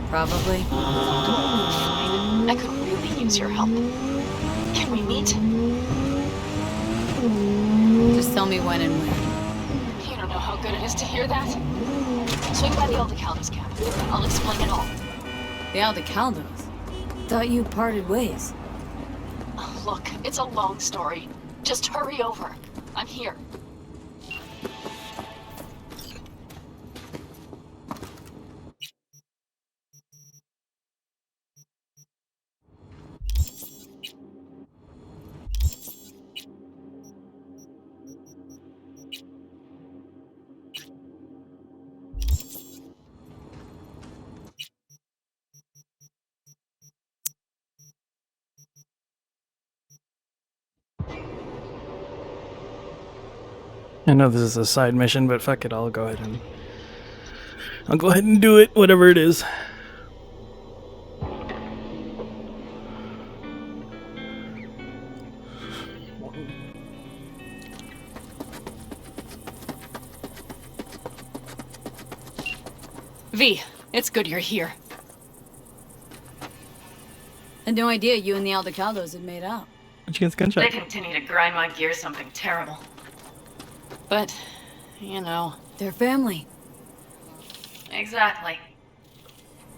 Probably. I could really use your help. Can we meet? Just tell me when and where. You don't know how good it is to hear that. Swing by the Aldecaldos camp. I'll explain it all. The Aldecaldos? Thought you parted ways. Oh, look, it's a long story. Just hurry over. I'm here. I know this is a side mission, but fuck it, I'll go ahead and do it, whatever it is. V, it's good you're here. Had no idea you and the Aldecaldos had made out. She gets gunshot. They continue to grind my gears something terrible. But, you know. They're family. Exactly.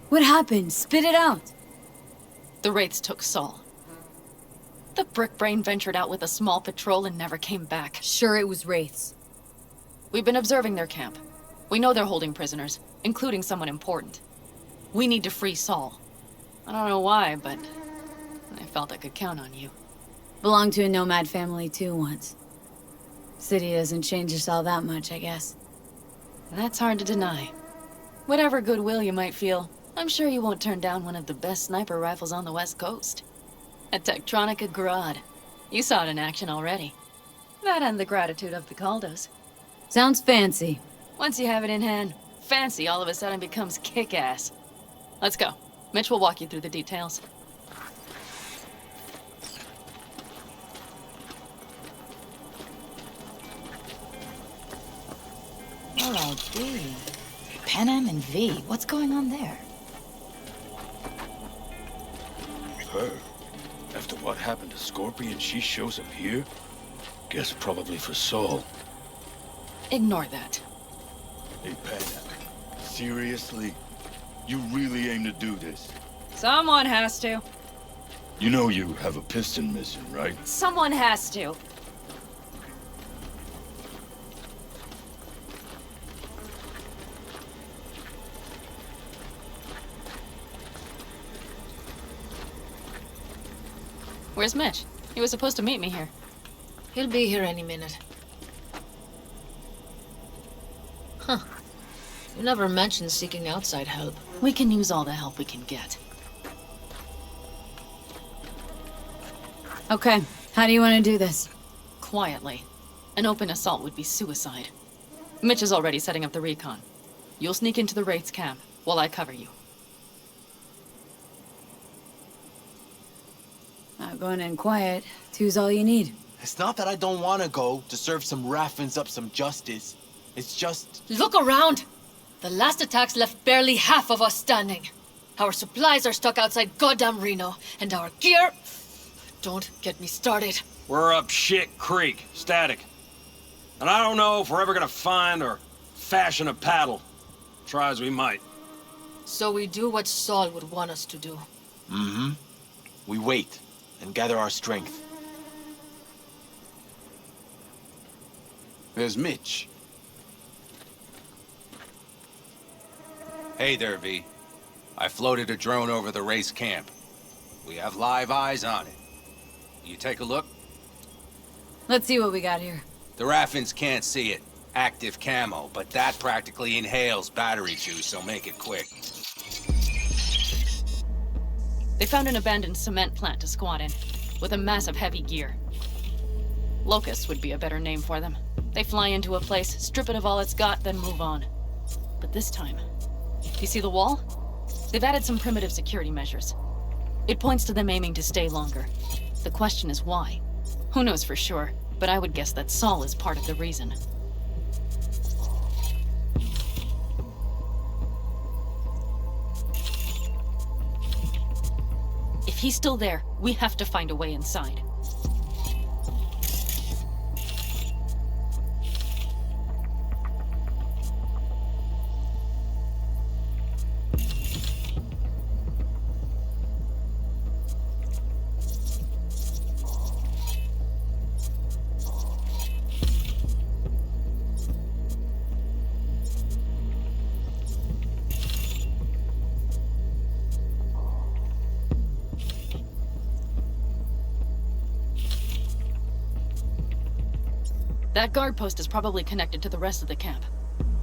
What happened? Spit it out. The Wraiths took Saul. The Brick Brain ventured out with a small patrol and never came back. Sure, it was Wraiths. We've been observing their camp. We know they're holding prisoners, including someone important. We need to free Saul. I don't know why, but I felt I could count on you. Belonged to a nomad family too once. City doesn't change us all that much, I guess. That's hard to deny. Whatever goodwill you might feel, I'm sure you won't turn down one of the best sniper rifles on the West Coast. A Tektronica Grad. You saw it in action already. That and the gratitude of the Caldos. Sounds fancy. Once you have it in hand, fancy all of a sudden becomes kick-ass. Let's go. Mitch will walk you through the details. Hello, D. Panam and V. What's going on there? Her? After what happened to Scorpion, she shows up here? Guess probably for Saul. Ignore that. Hey, Panam. Seriously? You really aim to do this? Someone has to. You know you have a piston missing, right? Someone has to. Where's Mitch? He was supposed to meet me here. He'll be here any minute. Huh. You never mentioned seeking outside help. We can use all the help we can get. Okay, how do you want to do this? Quietly. An open assault would be suicide. Mitch is already setting up the recon. You'll sneak into the Wraith's camp while I cover you. Going in quiet. Two's all you need. It's not that I don't want to go to serve some Raffins up some justice. It's just... Look around! The last attacks left barely half of us standing. Our supplies are stuck outside goddamn Reno, and our gear... Don't get me started. We're up shit creek, static. And I don't know if we're ever gonna find or fashion a paddle. Try as we might. So we do what Saul would want us to do. Mm-hmm. We wait and gather our strength. There's Mitch. Hey there, V. I floated a drone over the race camp. We have live eyes on it. You take a look? Let's see what we got here. The Raffins can't see it. Active camo, but that practically inhales battery juice, so make it quick. They found an abandoned cement plant to squat in, with a massive heavy gear. Locusts would be a better name for them. They fly into a place, strip it of all it's got, then move on. But this time... You see the wall? They've added some primitive security measures. It points to them aiming to stay longer. The question is why? Who knows for sure, but I would guess that Saul is part of the reason. If he's still there, we have to find a way inside. That guard post is probably connected to the rest of the camp.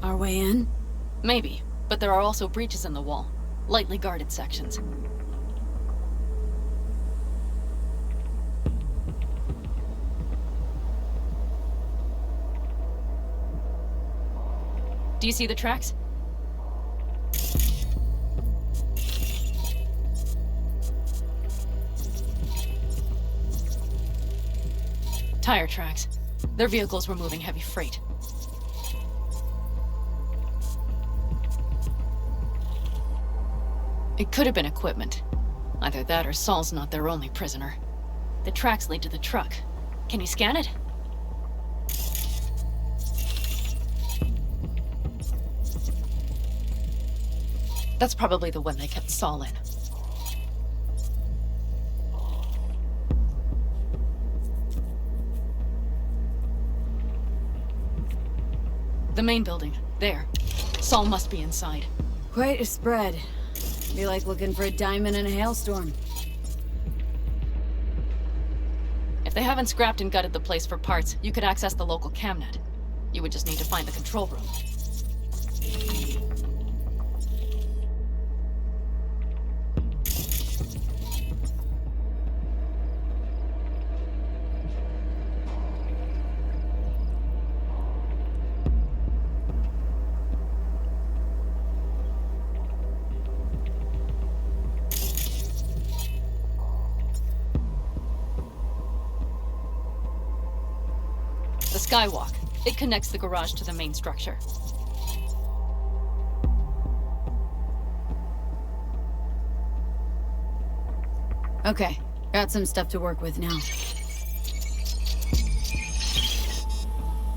Our way in? Maybe, but there are also breaches in the wall. Lightly guarded sections. Do you see the tracks? Tire tracks. Their vehicles were moving heavy freight. It could have been equipment. Either that or Saul's not their only prisoner. The tracks lead to the truck. Can you scan it? That's probably the one they kept Saul in. The main building. There. Saul must be inside. Quite a spread. Be like looking for a diamond in a hailstorm. If they haven't scrapped and gutted the place for parts, you could access the local camnet. You would just need to find the control room. a skywalk. It connects the garage to the main structure. Okay, got some stuff to work with now.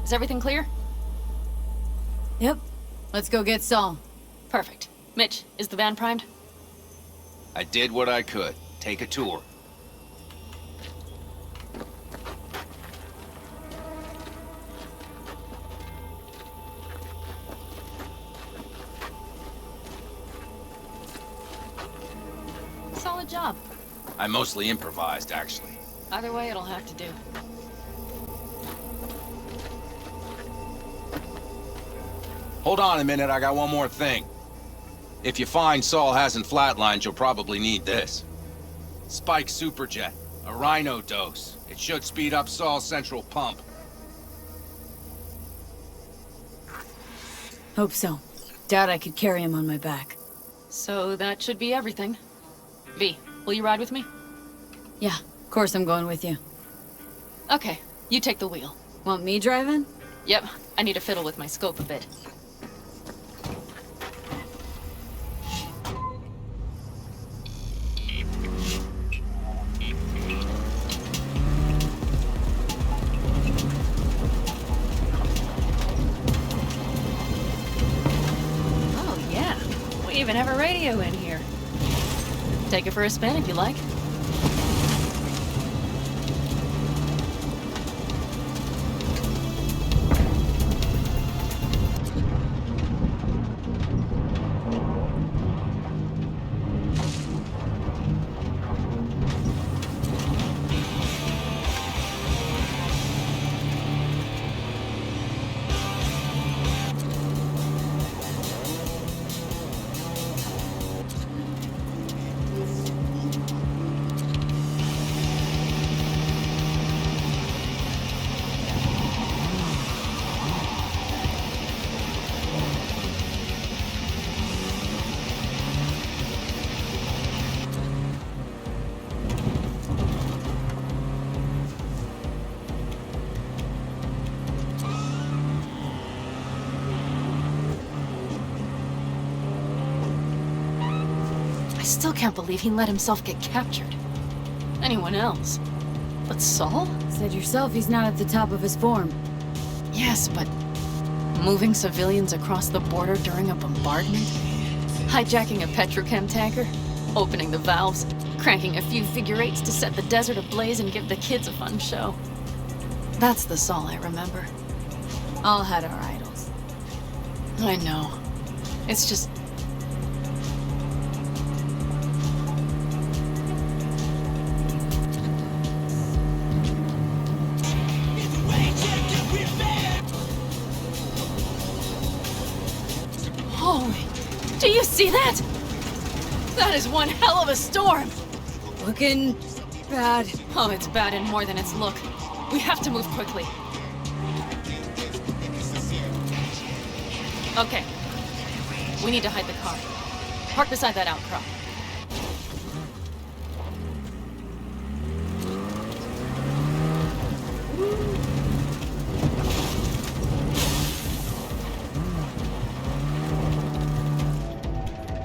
Is everything clear? Yep. Let's go get Saul. Perfect. Mitch, is the van primed? I did what I could. Take a tour. Solid job. I mostly improvised, actually. Either way, it'll have to do. Hold on a minute, I got one more thing. If you find Saul hasn't flatlined, you'll probably need this. Spike Superjet, a Rhino dose. It should speed up Saul's central pump. Hope so. Doubt I could carry him on my back. So that should be everything. V, will you ride with me? Yeah, of course I'm going with you. Okay, you take the wheel. Want me driving? Yep, I need to fiddle with my scope a bit. Oh yeah, we even have a radio in here. Take it for a spin if you like. I still can't believe he let himself get captured. Anyone else? But Saul? Said yourself he's not at the top of his form. Yes, but moving civilians across the border during a bombardment? Hijacking a petrochem tanker? Opening the valves? Cranking a few figure eights to set the desert ablaze and give the kids a fun show? That's the Saul I remember. All had our idols. I know. It's just... Holy... Do you see that? That is one hell of a storm! Looking bad. Oh, it's bad in more than its look. We have to move quickly. Okay. We need to hide the car. Park beside that outcrop.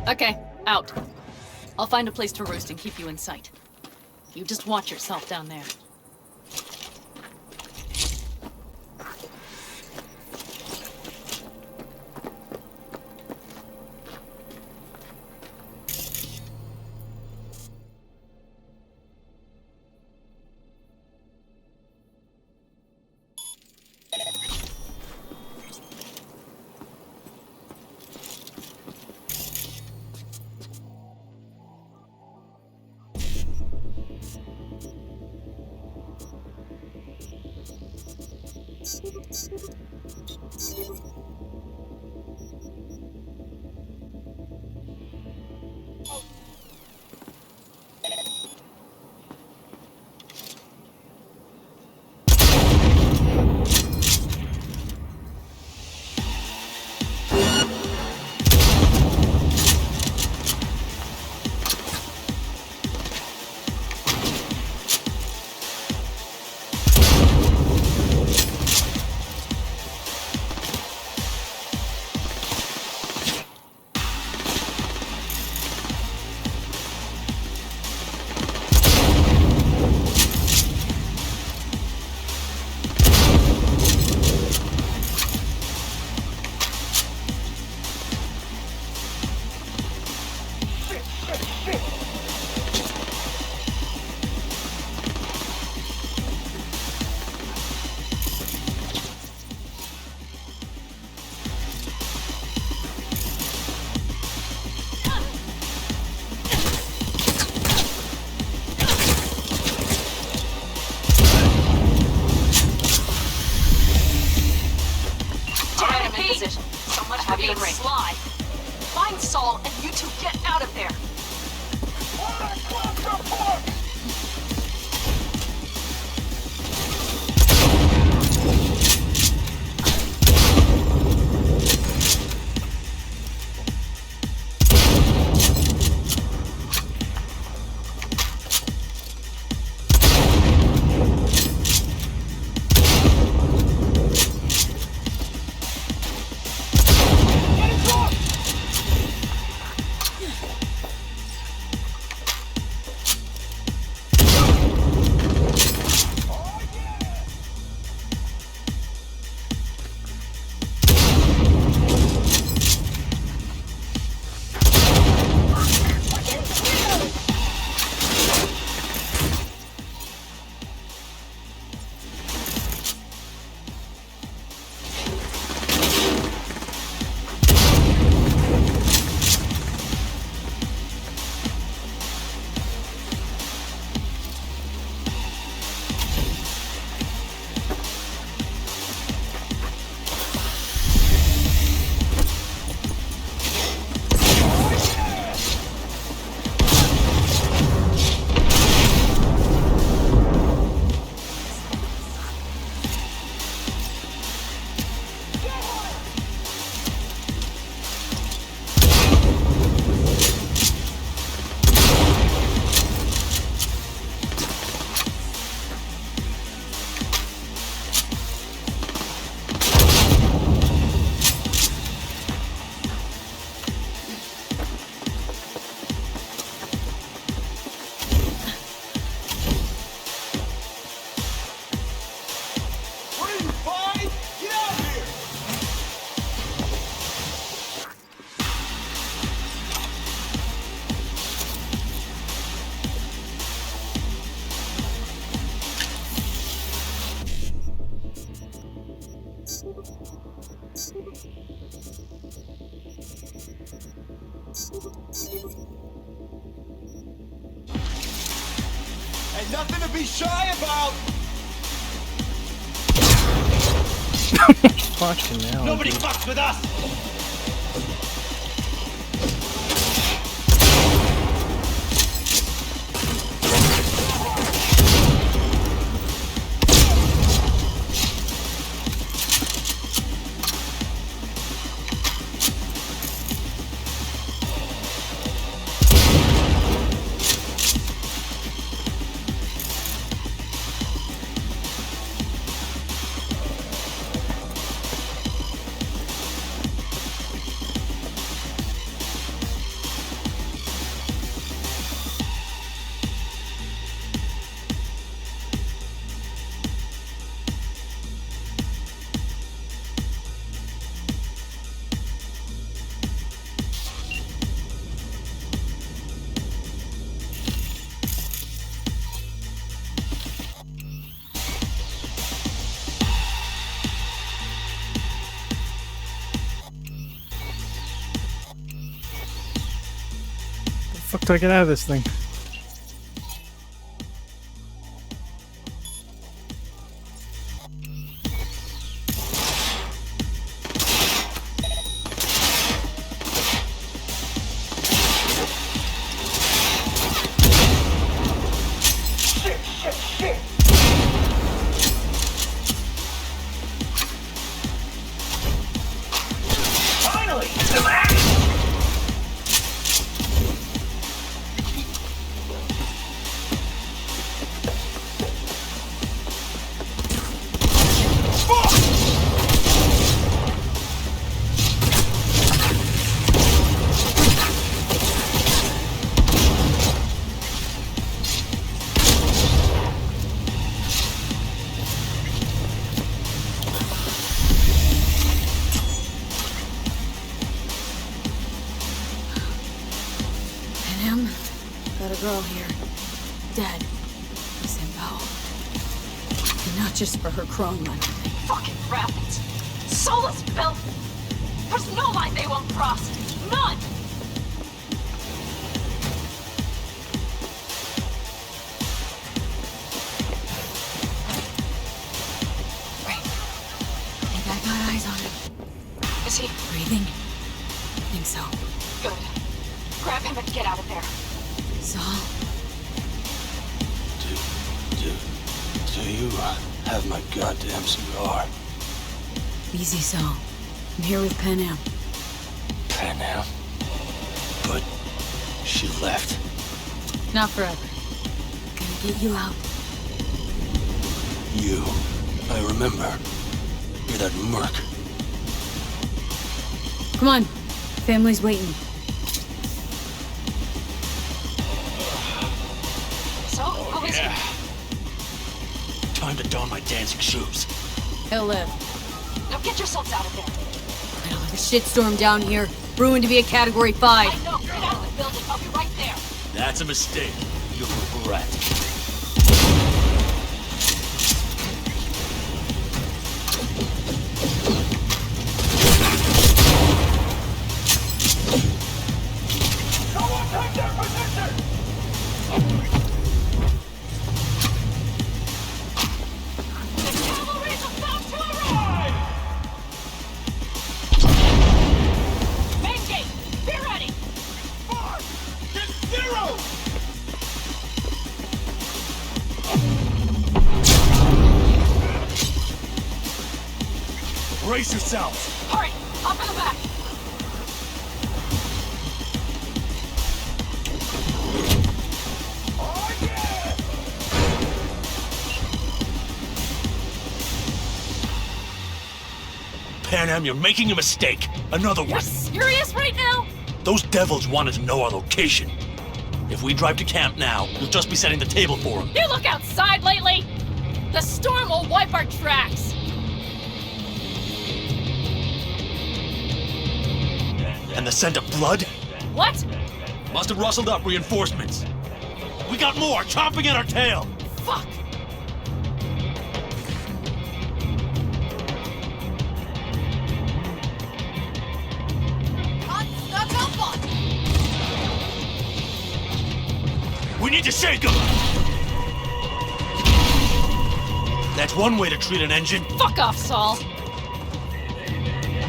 Okay, out. I'll find a place to roost and keep you in sight. You just watch yourself down there. being sly. Find Saul and you two get out of there. Ain't nothing to be shy about! Fucking hell. Nobody dude. fucks with us! Fuck do I get out of this thing? Got a girl here. Dead. Simbo. Not just for her chrome money. Fucking rabbits. Saul is built. There's no line they won't cross. None! Right. I think I got eyes on him. Is he? Breathing. so. Good. Grab him and get out of there. Saul? Do you have my goddamn cigar? Easy, Saul. I'm here with Panam. Panam? But she left. Not forever. Gonna get you out. You. I remember. You're that merc. Come on. Family's waiting. So, who is he? Time to don my dancing shoes. He'll live. Now get yourselves out of there. Middle of a shitstorm down here. Brewing to be a Category 5. I know. Get out of the building. I'll be right there. That's a mistake. You rat. Brace yourselves! Hurry! Up in the back! Oh, yeah! Panam, you're making a mistake. Another You're one. serious right now? Those devils wanted to know our location. If we drive to camp now, you'll just be setting the table for them. You look outside lately? The storm will wipe our tracks. And the scent of blood? What? Must have rustled up reinforcements. We got more chomping at our tail. Fuck! We need to shake them! That's one way to treat an engine. Fuck off, Saul.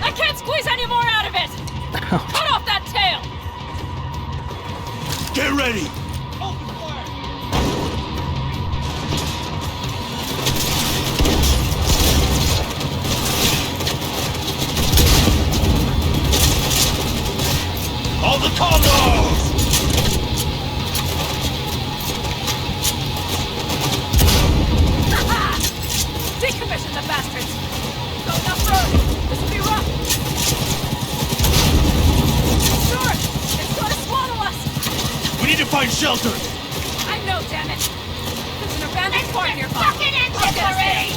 I can't squeeze any more out of it! Cut off that tail! Get ready! All the commandos! Decommission the bastards! Going off-road! This will be rough! Sure! It's gonna swallow us! We need to find shelter! I know, damn it! There's an abandoned farm nearby! Fucking engine already!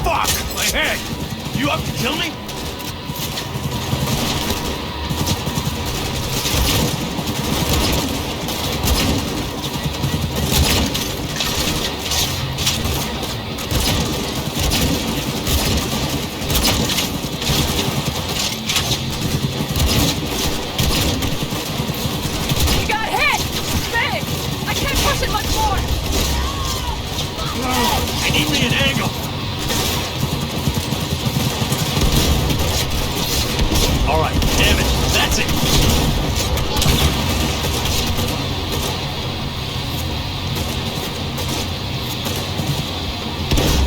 Fuck! My head! You up to kill me? You got hit! Big! I can't push it much more! I need me an angle! Alright, damn it, that's it!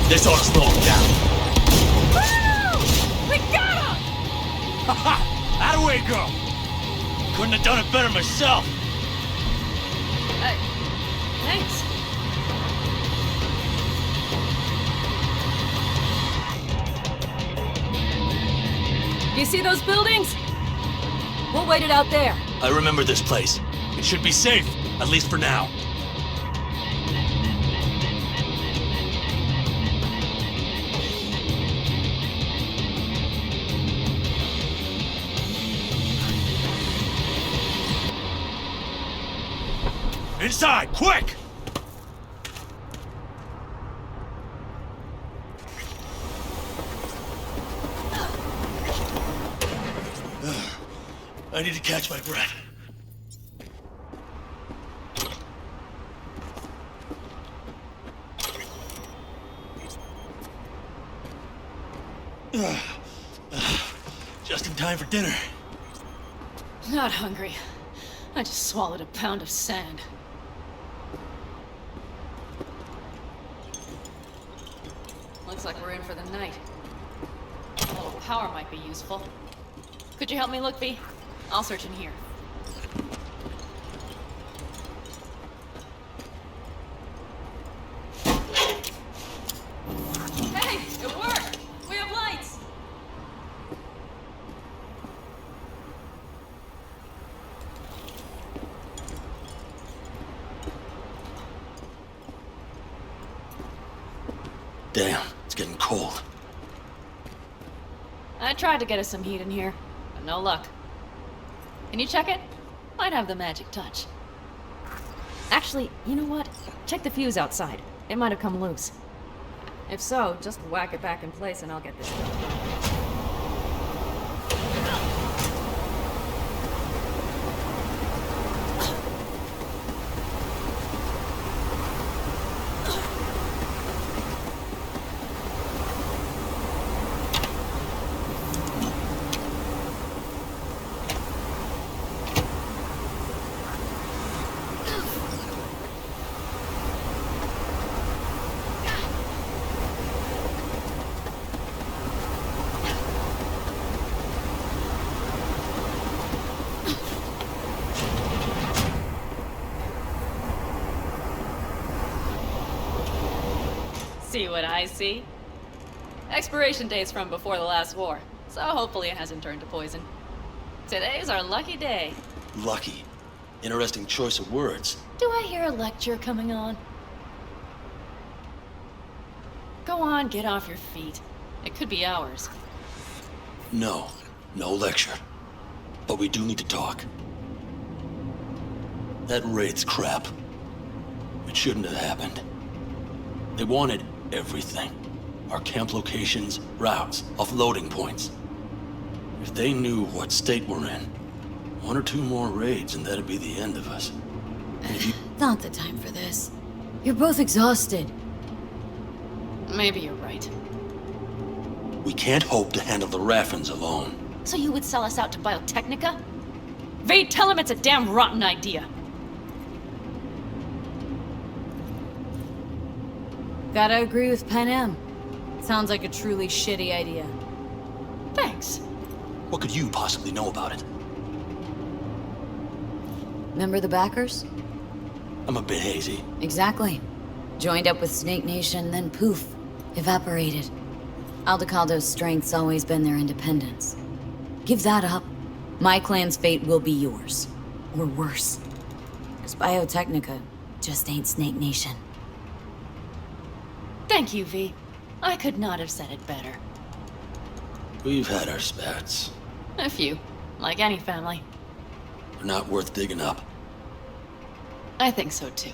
This ought to slow him down. Woo! We got him! Haha! That-a-way, girl! Couldn't have done it better myself! Thanks. You see those buildings? We'll wait it out there. I remember this place. It should be safe, at least for now. Inside, quick! I need to catch my breath. Just in in time for dinner. Not hungry. I just swallowed a pound of sand. Looks like we're in for the night. A little power might be useful. Could you help me look, V? I'll search in here. Hey, it worked! We have lights! Damn, it's getting cold. I tried to get us some heat in here, but no luck. Can you check it? Might have the magic touch. Actually, you know what? Check the fuse outside. It might have come loose. If so, just whack it back in place and I'll get this done. See what I see? Expiration date's from before the last war, so hopefully it hasn't turned to poison. Today's our lucky day. Lucky. Interesting choice of words. Do I hear a lecture coming on? Go on, get off your feet. It could be hours. No, no lecture. But we do need to talk. That raid's crap. It shouldn't have happened. They wanted everything. Our camp locations, routes, offloading points. If they knew what state we're in, 1 or 2 more raids and that'd be the end of us. And if you... Not the time for this. You're both exhausted. Maybe you're right. We can't hope to handle the Raffins alone. So you would sell us out to Biotechnica? Vade, tell him it's a damn rotten idea. Gotta agree with Pen M. Sounds like a truly shitty idea. Thanks. What could you possibly know about it? Remember the backers? I'm a bit hazy. Exactly. Joined up with Snake Nation, then poof, evaporated. Aldecaldo's strength's always been their independence. Give that up, my clan's fate will be yours. Or worse. Because Biotechnica just ain't Snake Nation. Thank you, V. I could not have said it better. We've had our spats. A few, like any family. They're not worth digging up. I think so too.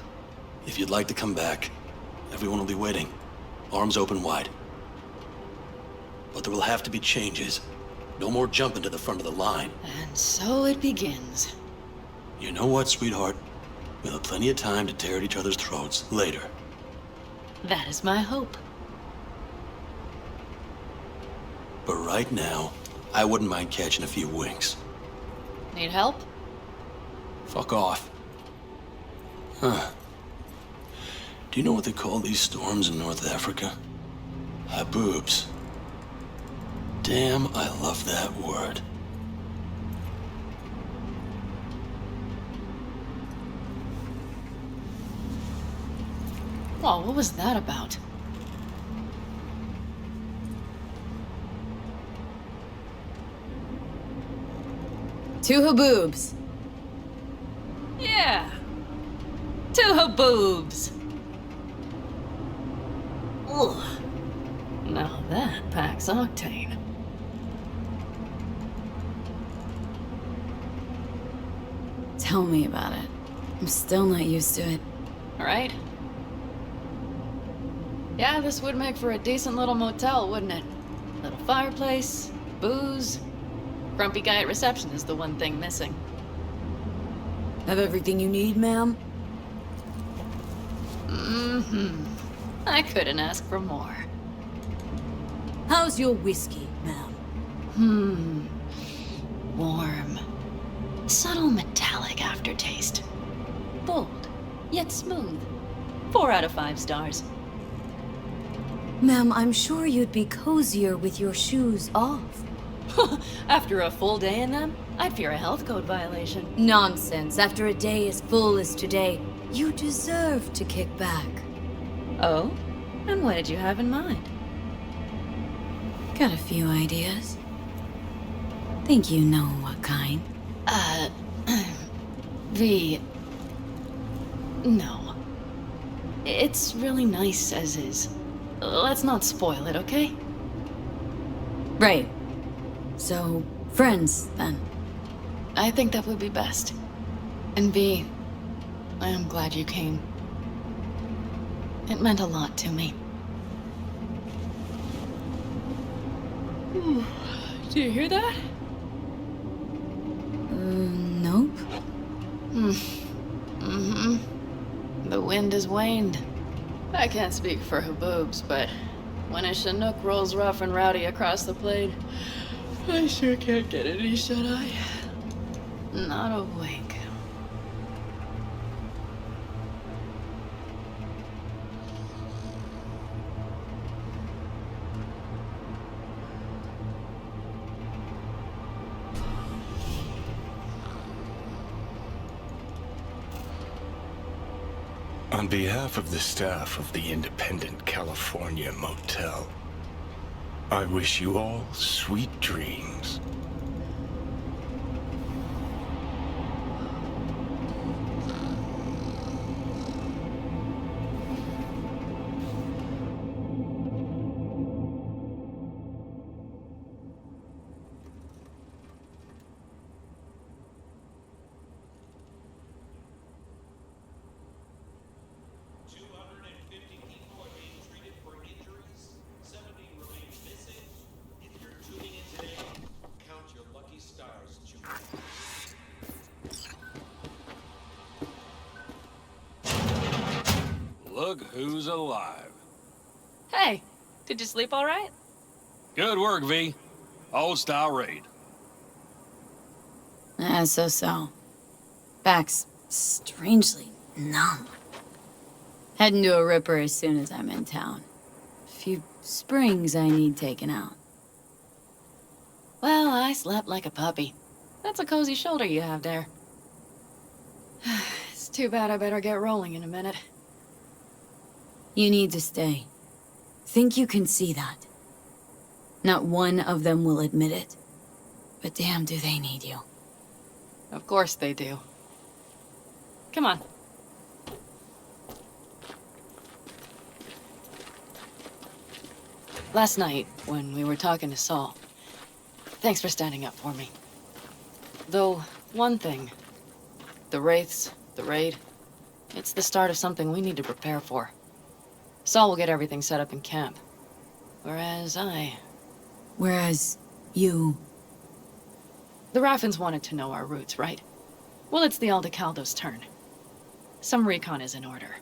If you'd like to come back, everyone will be waiting. Arms open wide. But there will have to be changes. No more jumping to the front of the line. And so it begins. You know what, sweetheart? We'll have plenty of time to tear at each other's throats later. That is my hope. But right now, I wouldn't mind catching a few winks. Need help? Fuck off. Huh. Do you know what they call these storms in North Africa? Haboobs. Damn, I love that word. Whoa, what was that about? Two haboobs. Yeah. 2 haboobs. Ugh. Now that packs octane. Tell me about it. I'm still not used to it. Right? Yeah, this would make for a decent little motel, wouldn't it? Little fireplace, booze. Grumpy guy at reception is the one thing missing. Have everything you need, ma'am? Mm-hmm. I couldn't ask for more. How's your whiskey, ma'am? warm, subtle metallic aftertaste. Bold, yet smooth. 4 out of 5 stars. Ma'am, I'm sure you'd be cozier with your shoes off. After a full day in them, I'd fear a health code violation. Nonsense. After a day as full as today, you deserve to kick back. Oh? And what did you have in mind? Got a few ideas. Think you know what kind. V... No. It's really nice as is. Let's not spoil it, okay? Right. So, friends, then. I think that would be best. And V, I am glad you came. It meant a lot to me. Do you hear that? Nope. The wind has waned. I can't speak for Haboobs, but when a Chinook rolls rough and rowdy across the plain, I sure can't get any shut-eye. Not a wink. On behalf of the staff of the Independent California Motel, I wish you all sweet dreams. Look who's alive. Hey, did you sleep all right? Good work, V. Old-style raid. So. Back's strangely numb. Heading to a ripper as soon as I'm in town. A few springs I need taken out. Well, I slept like a puppy. That's a cozy shoulder you have there. It's too bad I better get rolling in a minute. You need to stay. Think you can see that. Not one of them will admit it. But damn, do they need you. Of course they do. Come on. Last night, when we were talking to Saul, thanks for standing up for me. Though, one thing. The Wraiths, the raid, it's the start of something we need to prepare for. Saul will get everything set up in camp. Whereas you... The Raffins wanted to know our routes, right? Well, it's the Aldecaldo's turn. Some recon is in order.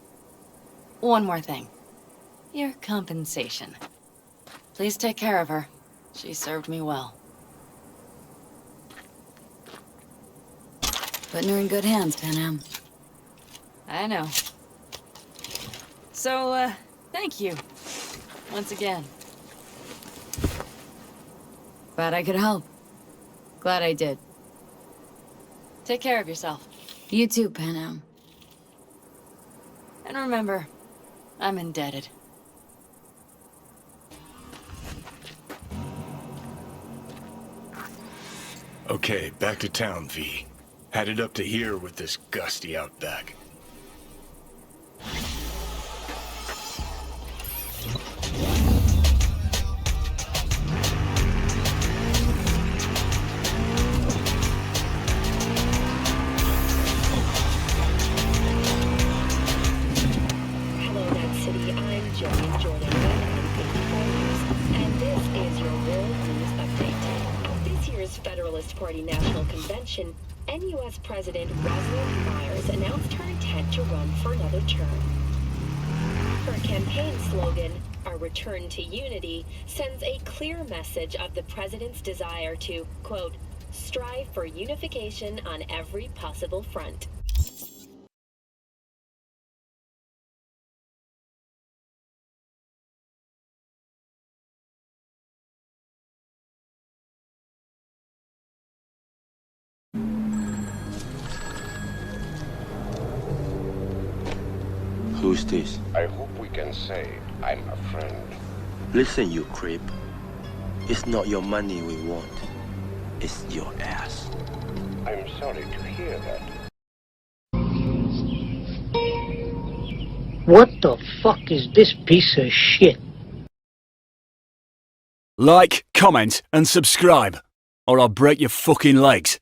One more thing. Your compensation. Please take care of her. She served me well. Putting her in good hands, Panam. I know. So, thank you. Once again. Glad I could help. Glad I did. Take care of yourself. You too, Panam. And remember, I'm indebted. Okay, back to town, V. Headed up to here with this gusty outback. Party National Convention, NUS President Rosalind Myers announced her intent to run for another term. Her campaign slogan, "Our Return to Unity," sends a clear message of the president's desire to, quote, strive for unification on every possible front. Who's this? I hope we can say I'm a friend. Listen, you creep. It's not your money we want. It's your ass. I'm sorry to hear that. What the fuck is this piece of shit? Like, comment, and subscribe, or I'll break your fucking legs.